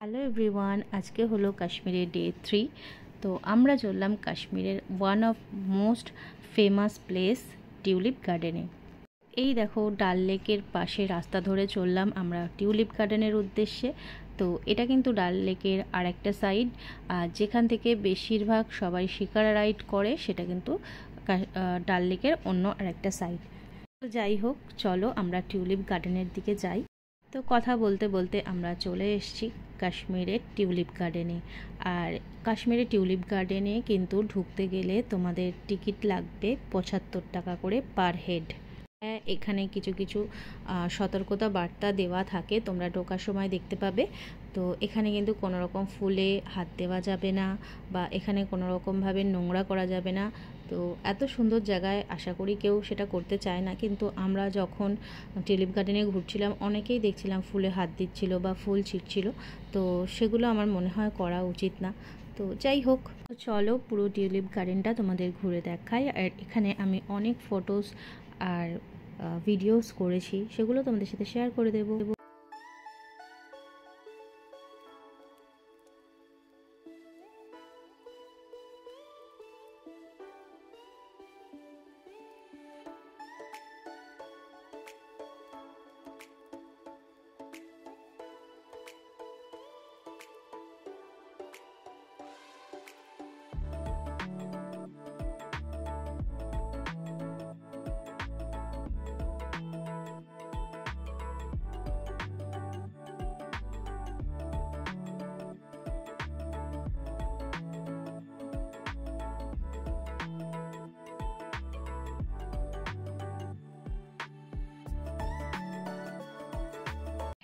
Hello everyone, আজকে হলো কাশ্মীরের ডে 3। তো আমরা চললাম কাশ্মীরের one of most famous place tulip গার্ডেনে। এই দেখো, ডাল লেকের পাশে রাস্তা ধরে চললাম আমরা টিউলিপ গার্ডেনের উদ্দেশ্যে। তো এটা কিন্তু ডাল লেকের আর একটা সাইড, আর যেখান থেকে বেশিরভাগ সবাই শিকারা রাইড করে সেটা কিন্তু ডাল লেকের অন্য আরেকটা সাইড। তো যাই হোক, চলো আমরা টিউলিপ গার্ডেনের দিকে যাই। তো কথা বলতে বলতে আমরা চলে এসেছি কাশ্মীরের টিউলিপ গার্ডেনে। আর কাশ্মীরের টিউলিপ গার্ডেনে কিন্তু ঢুকতে গেলে তোমাদের টিকিট লাগবে 75 টাকা করে পার হেড। এখানে কিছু কিছু সতর্কতা বার্তা দেওয়া থাকে, তোমরা ঢোকার সময় দেখতে পাবে। তো এখানে কিন্তু কোনো রকম ফুলে হাত দেওয়া যাবে না, বা এখানে কোনো রকমভাবে নোংরা করা যাবে না। তো এত সুন্দর জায়গায় আশা করি কেউ সেটা করতে চায় না, কিন্তু আমরা যখন টিউলিপ গার্ডেনে ঘুরছিলাম অনেকেই দেখছিলাম ফুলে হাত দিচ্ছিল বা ফুল ছিটছিল। তো সেগুলো আমার মনে হয় করা উচিত না। তো যাই হোক, চলো পুরো টিউলিপ গার্ডেনটা তোমাদের ঘুরে দেখাই। আর এখানে আমি অনেক ফটোস আর ভিডিওস করেছি, সেগুলো তোমাদের সাথে শেয়ার করে দেবো।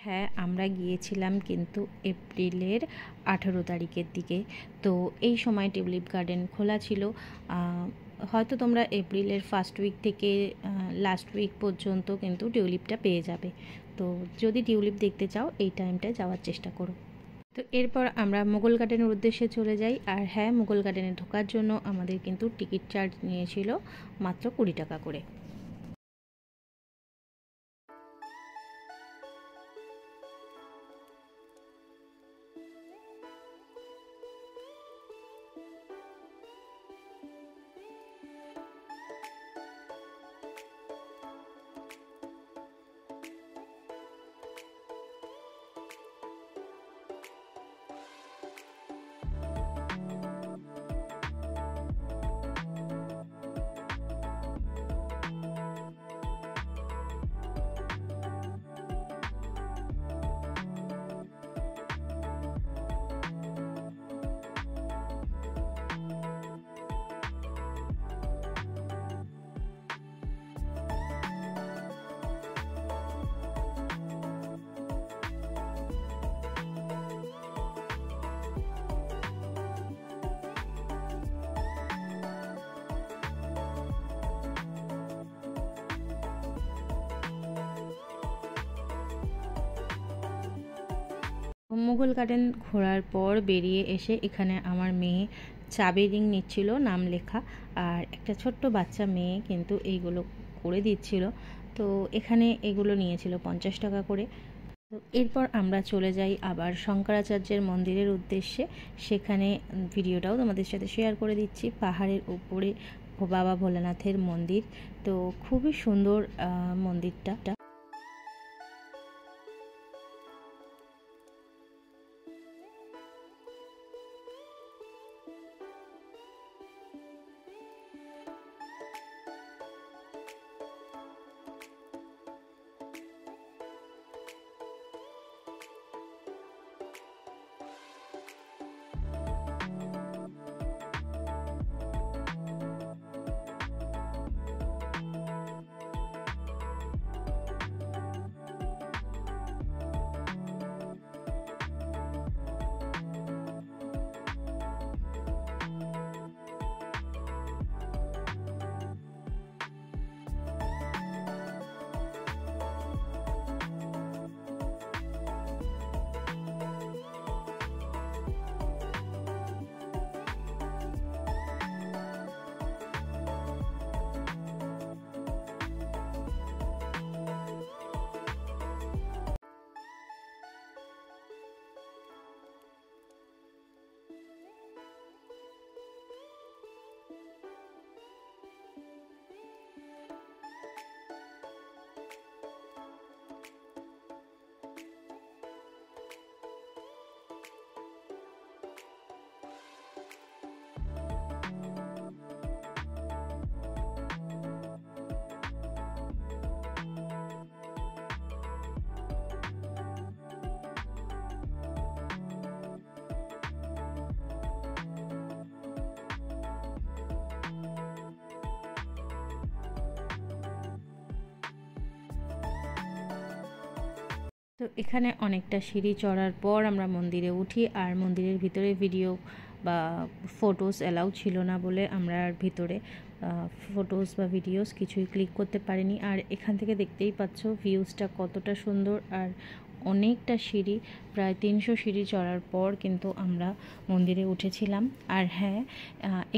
হ্যাঁ, আমরা গিয়েছিলাম কিন্তু এপ্রিলের 18 তারিখের দিকে। তো এই সময় টিউলিপ গার্ডেন খোলা ছিল। হয়তো তোমরা এপ্রিলের ফার্স্ট উইক থেকে লাস্ট উইক পর্যন্ত কিন্তু টিউলিপটা পেয়ে যাবে। তো যদি টিউলিপ দেখতে চাও এই টাইমটায় যাওয়ার চেষ্টা করো। তো এরপর আমরা মুঘল গার্ডেনের উদ্দেশ্যে চলে যাই। আর হ্যাঁ, মুঘল গার্ডেনে ঢোকার জন্য আমাদের কিন্তু টিকিট চার্জ নিয়েছিল মাত্র 20 টাকা করে। মুঘল গার্ডেন ঘোরার পর বেরিয়ে এসে এখানে আমার মেয়ে চাবি রিং নিচ্ছিল, নাম লেখা। আর একটা ছোট্ট বাচ্চা মেয়ে কিন্তু এইগুলো করে দিচ্ছিল। তো এখানে এগুলো নিয়েছিল 50 টাকা করে। তো এরপর আমরা চলে যাই আবার শঙ্করাচার্যের মন্দিরের উদ্দেশ্যে। সেখানে ভিডিওটাও তোমাদের সাথে শেয়ার করে দিচ্ছি। পাহাড়ের উপরে বাবা ভোলানাথের মন্দির। তো খুবই সুন্দর মন্দিরটা। তো এখানে অনেকটা সিঁড়ি চড়ার পর আমরা মন্দিরে উঠি, আর মন্দিরের ভিতরে ভিডিও বা ফটোস অ্যালাউ ছিল না বলে আমরা আর ভিতরে ফটোস বা ভিডিওস কিছুই ক্লিক করতে পারিনি। আর এখান থেকে দেখতেই পাচ্ছ ভিউজটা কতটা সুন্দর, আর অনেকটা সিঁড়ি, প্রায় 300 সিঁড়ি চড়ার পর কিন্তু আমরা মন্দিরে উঠেছিলাম। আর হ্যাঁ,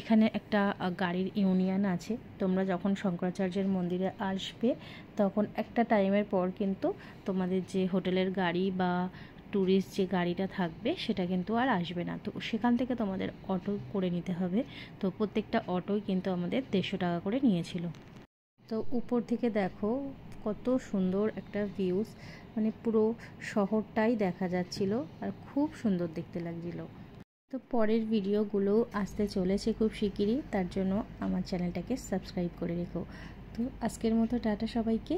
এখানে একটা গাড়ির ইউনিয়ন আছে। তোমরা যখন শঙ্করাচার্যের মন্দিরে আসবে তখন একটা টাইমের পর কিন্তু তোমাদের যে হোটেলের গাড়ি বা ট্যুরিস্ট যে গাড়িটা থাকবে সেটা কিন্তু আর আসবে না। তো সেখান থেকে তোমাদের অটো করে নিতে হবে। তো প্রত্যেকটা অটোই কিন্তু আমাদের 150 টাকা করে নিয়েছিল। তো উপর থেকে দেখো কত সুন্দর একটা ভিউজ, মানে পুরো শহরটাই দেখা যাচ্ছিল আর খুব সুন্দর দেখতে লাগছিল। তো পরের ভিডিওগুলো আসতে চলেছে খুব শিগগিরই, তার জন্য আমার চ্যানেলটাকে সাবস্ক্রাইব করে রেখো। তো আজকের মতো টাটা সবাইকে।